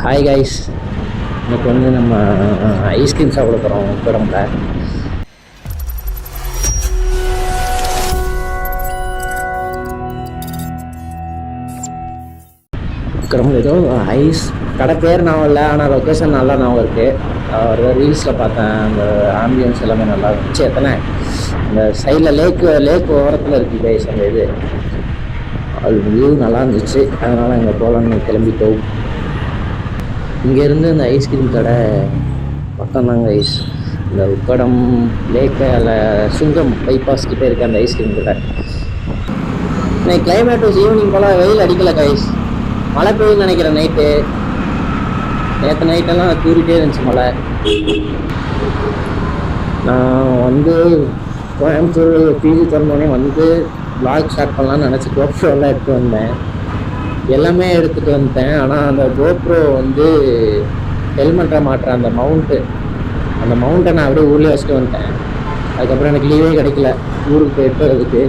Hi guys, இன்னைக்கு வந்து நம்ம ஐஸ்கிரீம் சாப்பிட போகிறோம் உக்கடம்புல. உக்கடம்புல ஏதோ ஐஸ் கடை பேர் ஞாபகம் இல்லை, ஆனால் லொக்கேஷன் நல்லா ஞாபகம் இருக்குது. ஒரு ரீல்ஸில் பார்த்தேன், அந்த ஆம்பியன்ஸ் எல்லாமே நல்லா இருந்துச்சு. எத்தனை இந்த சைடில் லேக் ஓரத்தில் இருக்குது கைஸ் அந்த இது. அது வியூ நல்லா இருந்துச்சு, அதனால் அங்கே போகலான்னு கிளம்பிட்டோம். இங்கேருந்து இந்த ஐஸ்கிரீம் கடை பக்கம் தாங்க ஐஸ். இந்த உக்கடம் லேக்கில் சுங்கம் பைபாஸ் கிட்டே இருக்க அந்த ஐஸ்கிரீம் கடை. இன்னைக்கு கிளைமேட் ஈவினிங் போல் வெயில் அடிக்கலை கைஸ், மழை பெய்யும்னு நினைக்கிறேன். நேற்று நைட்டெல்லாம் தூரிட்டே இருந்துச்சு மழை. நான் வந்து கோயம்புத்தூர் பிஜி திறந்தோடனே வந்து vlog ஸ்டார்ட் பண்ணலான்னு நினச்சி கோப்ரோலாம் எடுத்து வந்தேன், எல்லாமே எடுத்துகிட்டு வந்துட்டேன். ஆனால் அந்த கோப்ரோ வந்து ஹெல்மெட்டை மாட்டுறேன், அந்த மவுண்ட்டை நான் அப்படியே ஊர்லேயே வச்சுட்டு வந்துட்டேன். அதுக்கப்புறம் எனக்கு லீவே கிடைக்கல ஊருக்கு போயிட்டு வரதுக்கு.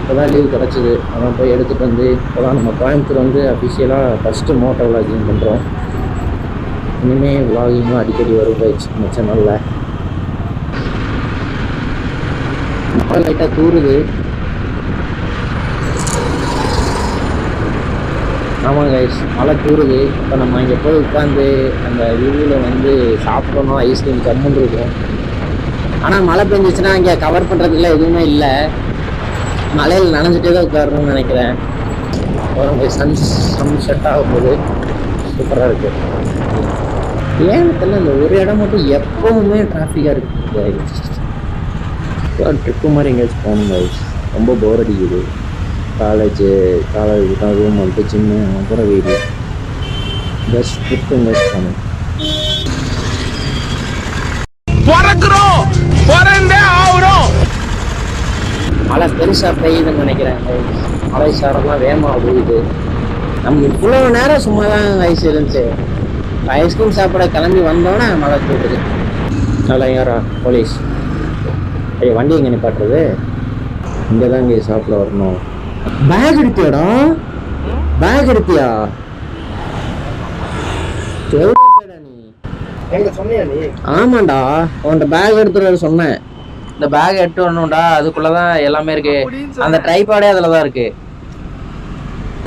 இப்போ தான் லீவ் கிடச்சிது, அதான் போய் எடுத்துகிட்டு வந்து இப்போ தான் நம்ம கோயம்புத்தூர் வந்து அஃபிஷியலாக ஃபஸ்ட்டு மோட்டோ விளாகிங் பண்ணுறோம். இனிமேல் விளாகிங்கும் அடிக்கடி வரும் நம்ம சேனலில். மழை லைட்டாக தூருது. ஆமாம் கைஸ், மழை தூருது. இப்போ நம்ம இங்கே போய் உட்காந்து அந்த வியூவில் வந்து சாப்பிடணும், ஐஸ்கிரீம் கம்முன்னு இருக்கும். ஆனால் மழை பெஞ்சிச்சுன்னா இங்கே கவர் பண்ணுறதுக்குலாம் எதுவுமே இல்லை, மழையில் நனைஞ்சிட்டே தான் உட்காரணும்னு நினைக்கிறேன். போய் சன் செட் ஆகும் போது சூப்பராக இருக்குது. ஏன்னு தெரியல, இந்த ஒரு இடம் மட்டும் எப்போவுமே டிராஃபிக்காக இருக்குது. ட்ரிப்பு மாதிரி எங்கேயாச்சும் போகணும் கைஸ், ரொம்ப போர் அடிக்குது. காலேஜ் தான் ரூம் வந்துட்டு ஜிம்மு அப்புறம் வீடு பெஸ்ட் ட்ரிப் எங்கேயாச்சும் போகணும். மழை பெருசாக பெய்யுதுன்னு நினைக்கிறேன். மழை சாரெல்லாம் வேகமாக போகுது. நம்ம இவ்வளோ நேரம் சும்மா தான் ஐஸ் இருந்துச்சு. ஐஸ்கிரீம் சாப்பிட கிளம்பி வந்தோன்னே மழை போயிடுது. நல்லா யாரா போலீஸ் ஐயோ, வண்டி எங்கே நிப்பாட்டுறது? இங்கே தான் இங்கே சாப்பிட வரணும். பேக் எடுத்தியாடா? பேக் எடுத்தியா? ஆமாண்டா, உன்கிட்ட பேக் எடுத்துட்டு சொன்னேன். இந்த பேக் எடுத்து வரணும்டா, அதுக்குள்ளதான் எல்லாமே இருக்கு. அந்த ட்ரைபாடே அதுல தான் இருக்கு.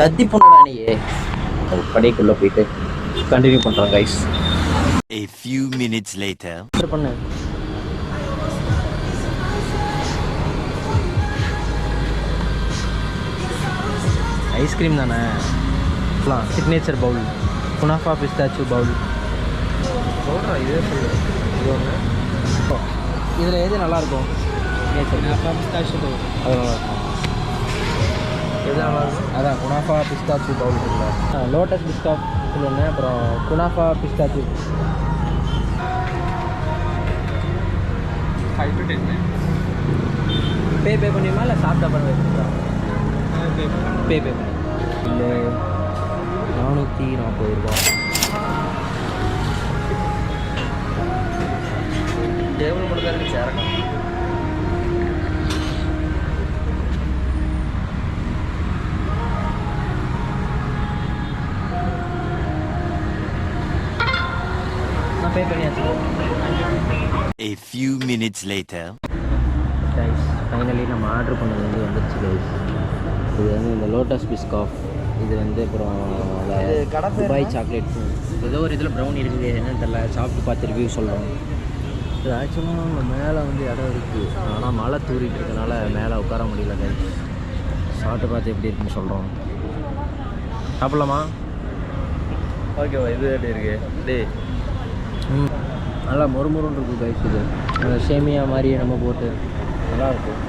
தத்தி பொண்ணுடா நீ. கடைக்குள்ள போயிட்டு கண்டினியூ பண்றோம் guys. A few minutes later. பண்ணு. ஐஸ்கிரீம் தானே, சிக்னேச்சர் பவுல், குனாஃபா பிஸ்தாச்சு பவுல் சொல்கிறேன். இதே சொல்லு, இது ஒன்று. இதில் எது நல்லாயிருக்கும்? குனாஃபா பிஸ்தாச்சு பவுல், அது நல்லாயிருக்கும். எது நல்லாயிருக்கும்? அதான் குனாஃபா பிஸ்தாச்சு பவுல் இருக்குல்ல, லோட்டஸ் பிஸ்காப் ஒன்று, அப்புறம் குனாஃபா பிஸ்தாச்சு. பே பண்ணியுமா இல்லை சாப்பிட்டா பண்ண வைக்கிறா? பே பண்ணி இல்லை 440 ரூபா. டேபிள் மட்டும் தான் இருக்கு, சேரணும். நான் பே பண்ணியாச்சு. A few minutes later. Guys, finally நம்ம ஆர்டர் பண்ணது வந்து வந்துருச்சு கைஸ். இது வந்து இந்த லோட்டஸ் பிஸ்காஃப், இது வந்து அப்புறம் துபாய் சாக்லேட், ஏதோ ஒரு இதில் ப்ரௌன் இருக்குது, என்னன்னு தெரியல. சாப்பிட்டு பார்த்து ரிவ்யூ சொல்கிறோம். இது ஆக்சுவலாக நம்ம மேலே வந்து இடம் இருக்குது, ஆனால் மழை தூரிட்டு இருக்கனால மேலே உட்கார முடியல கைஸ். சாப்பிட்டு பார்த்து எப்படி இருக்குன்னு சொல்கிறோம். சாப்பிட்லாமா? ஓகேவா? இது எப்படி இருக்கு? டே நல்லா மொறுமொறுன்னு இருக்குது கைஸ். இது சேமியா மாதிரி நம்ம போட்டு நல்லாயிருக்கும்.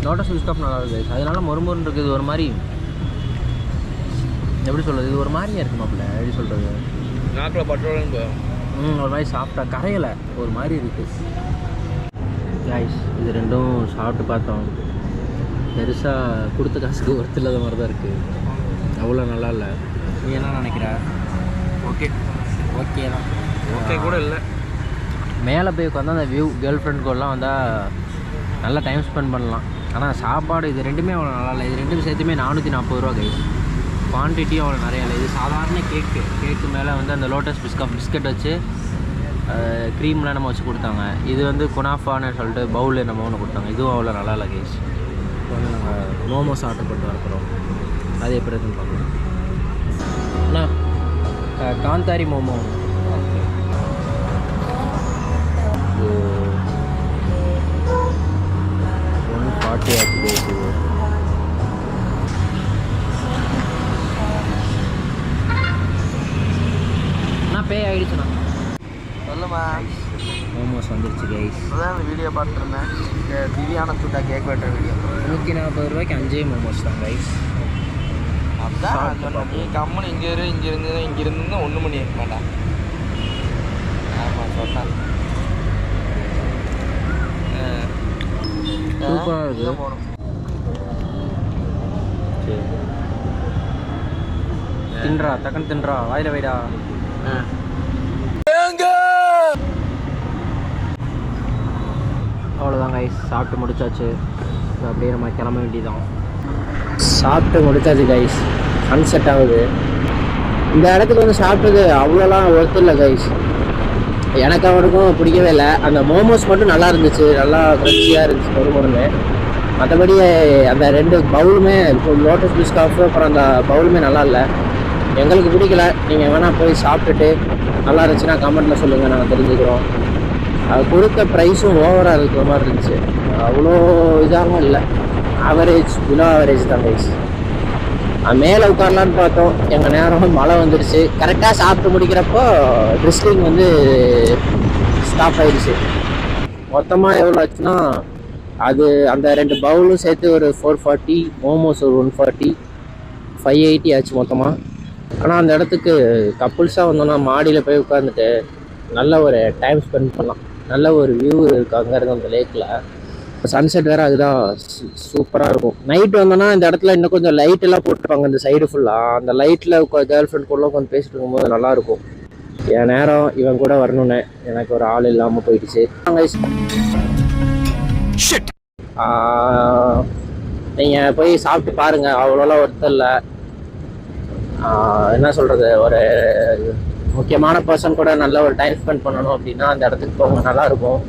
லோட்டஸ் பிஸ்காப் நல்லா இருக்குது, அதனால மொறுமொறுன்னு இருக்குது. இது ஒரு மாதிரி எப்படி சொல்கிறது, இது ஒரு மாதிரியாக இருக்குது மாப்பிள்ள, எப்படி சொல்கிறது, நாக்கில் பட்டோன்னு ஒரு மாதிரி சாப்பிட்டா கரையலை, ஒரு மாதிரி இருக்குது கைஸ். இது ரெண்டும் சாப்பிட்டு பார்த்தோம், பெருசாக கொடுத்த காசுக்கு ஒர்த்து இல்லாத மாதிரி தான் இருக்குது, அவ்வளோ நல்லா இல்லை. நீ என்ன நினைக்கிற? ஓகே தான், ஓகே கூட இல்லை, மேலே போய் உட்காந்து அந்த வியூ கேர்ள் ஃப்ரெண்ட் கூடலாம் வந்தால் நல்லா டைம் ஸ்பெண்ட் பண்ணலாம். ஆனால் சாப்பாடு இது ரெண்டுமே அவ்வளோ நல்லா இல்லை. இது ரெண்டும் சேர்த்துமே 440 ரூபா கைஸ். குவான்டிட்டியும் அவ்வளோ நிறையா இல்லை. இது சாதாரண கேக்கு மேலே வந்து அந்த லோட்டஸ் பிஸ்கட் வச்சு க்ரீம்லாம் நம்ம வச்சு கொடுத்தாங்க. இது வந்து குனாஃபான்னு சொல்லிட்டு பவுலில் நம்ம ஒன்று கொடுத்தாங்க. இதுவும் அவ்வளோ நல்லா இல்லை கைஸ். இப்போ வந்து நாங்கள் மோமோஸ் ஆர்டர் பண்ணிட்டு வரப்போகிறோம். அது எப்படி இருக்குன்னு பார்க்கலாம். அண்ணா காந்தாரி மோமோ 140 ஆச்சு கைஸ். இது பே ஆகிடுச்சுண்ணா. சொல்லுமா. மோமோஸ் வந்துருச்சு கைஸ். அதான் அந்த வீடியோ பார்த்துருந்தேன். திவ்யான சூட்டா கேக் வெட்டுற வீடியோ. 140 ரூபாய்க்கு 5 மோமோஸ் தான் கைஸ். அதான் சொன்னேன், நீ கம்மனு இங்கிருந்து ஒன்று மணி இருக்க மாட்டான். ஆமாம் சொன்னேன். சூப்பராக இருக்குது. போகணும். சரி தின்றா டக்குன்னு தின்றா வாயில வைடா. அவ்வளோதான் கைஸ், சாப்பிட்டு முடிச்சாச்சு. அப்படியே நம்ம கிளம்ப வேண்டியதான். சாப்பிட்டு முடிச்சாச்சு கைஸ். சன்செட் ஆகுது. இந்த இடத்துக்கு வந்து சாப்பிட்டது அவ்வளோலாம் ஒர்த்து இல்லை கைஸ். எனக்கு அவனுக்கும் பிடிக்கவே இல்லை. அந்த மோமோஸ் மட்டும் நல்லா இருந்துச்சு, நல்லா ஃப்ரெஷ்ஷியாக இருந்துச்சு ஒரு மற்றபடி அந்த 2 பவுலுமே லோட்டஸ் பிஸ்காஃப் அப்புறம் அந்த பவுலுமே நல்லா இல்லை. எங்களுக்கு பிடிக்கல. நீங்கள் வேணால் போய் சாப்பிட்டுட்டு நல்லா இருந்துச்சுன்னா கமெண்ட்டில் சொல்லுங்கள், நாங்கள் தெரிஞ்சுக்கிறோம். அது கொடுத்த ப்ரைஸும் ஓவராக இருக்கிற மாதிரி இருந்துச்சு. அவ்வளோ இதாகவும் இல்லை, ஆவரேஜ் பிலோ ஆவரேஜ் தான் கைஸ். மேலே உட்காரலான்னு பார்த்தோம். எங்கள் நேரம் மழை வந்துடுச்சு. கரெக்டாக சாப்பிட்டு முடிக்கிறப்போ ட்ரிஸ்லிங் வந்து ஸ்டாப் ஆகிடுச்சு. மொத்தமாக எவ்வளோ ஆச்சுன்னா அது அந்த 2 பவுலும் சேர்த்து ஒரு 440, மோமோஸ் ஒரு 140, 580 ஆச்சு மொத்தமாக. ஆனால் அந்த இடத்துக்கு கப்புள்ஸாக வந்தோன்னா மாடியில் போய் உட்காந்துட்டு நல்ல ஒரு டைம் ஸ்பெண்ட் பண்ணலாம். நல்ல ஒரு வியூ இருக்குது அங்கேருந்து அந்த லேக்கில். சன்செட் வேறு அதுதான் சூப்பராக இருக்கும். நைட்டு வந்தோன்னா இந்த இடத்துல இன்னும் கொஞ்சம் லைட்டெல்லாம் போட்டுருப்பாங்க இந்த சைடு ஃபுல்லாக. அந்த லைட்டில் கேர்ள் ஃப்ரெண்ட் கூட உட்காந்து பேசிட்டு இருக்கும்போது நல்லாயிருக்கும். என் நேரம் இவன் கூட வரணுன்னு எனக்கு ஒரு ஆள் இல்லாமல் போயிடுச்சு. நீங்கள் போய் சாப்பிட்டு பாருங்கள், அவ்வளோலாம் ஒருத்தர் இல்லை. என்ன சொல்கிறது, ஒரு முக்கியமான பர்சன் கூட நல்ல ஒரு டைம் ஸ்பெண்ட் பண்ணணும் அப்படின்னா அந்த இடத்துக்கு போங்க, நல்லாயிருக்கும்.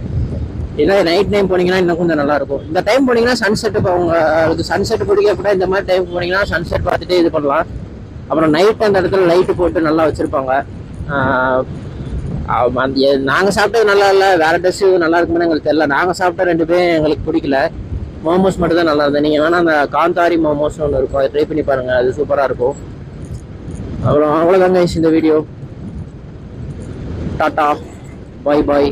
இல்லை நைட் டைம் போனீங்கன்னா இன்னும் கொஞ்சம் நல்லாயிருக்கும். இந்த டைம் போனீங்கன்னா சன்செட்டு உங்களுக்கு சன்செட் பிடிக்க கூட இந்த மாதிரி டைம் போனீங்கன்னா சன்செட் பார்த்துட்டு இது பண்ணலாம். அப்புறம் நைட் அந்த இடத்துல லைட்டு போட்டு நல்லா வச்சுருப்பாங்க. நாங்கள் சாப்பிட்டது நல்லா இல்லை, வேறு ட்ரெஸ்ஸு நல்லா இருக்குன்னு எங்களுக்கு தெரியல. நாங்கள் சாப்பிட்ட 2 பேரும் எங்களுக்கு பிடிக்கல. மோமோஸ் மட்டும் தான் நல்லா இருந்தது. நீங்கள் வேணால் அந்த காந்தாரி மோமோஸ்னு ஒன்று இருக்கும், அதை ட்ரை பண்ணி பாருங்கள், அது சூப்பராக இருக்கும். அவ்வளோதாங்க இந்த வீடியோ. டாட்டா, பாய் பாய்.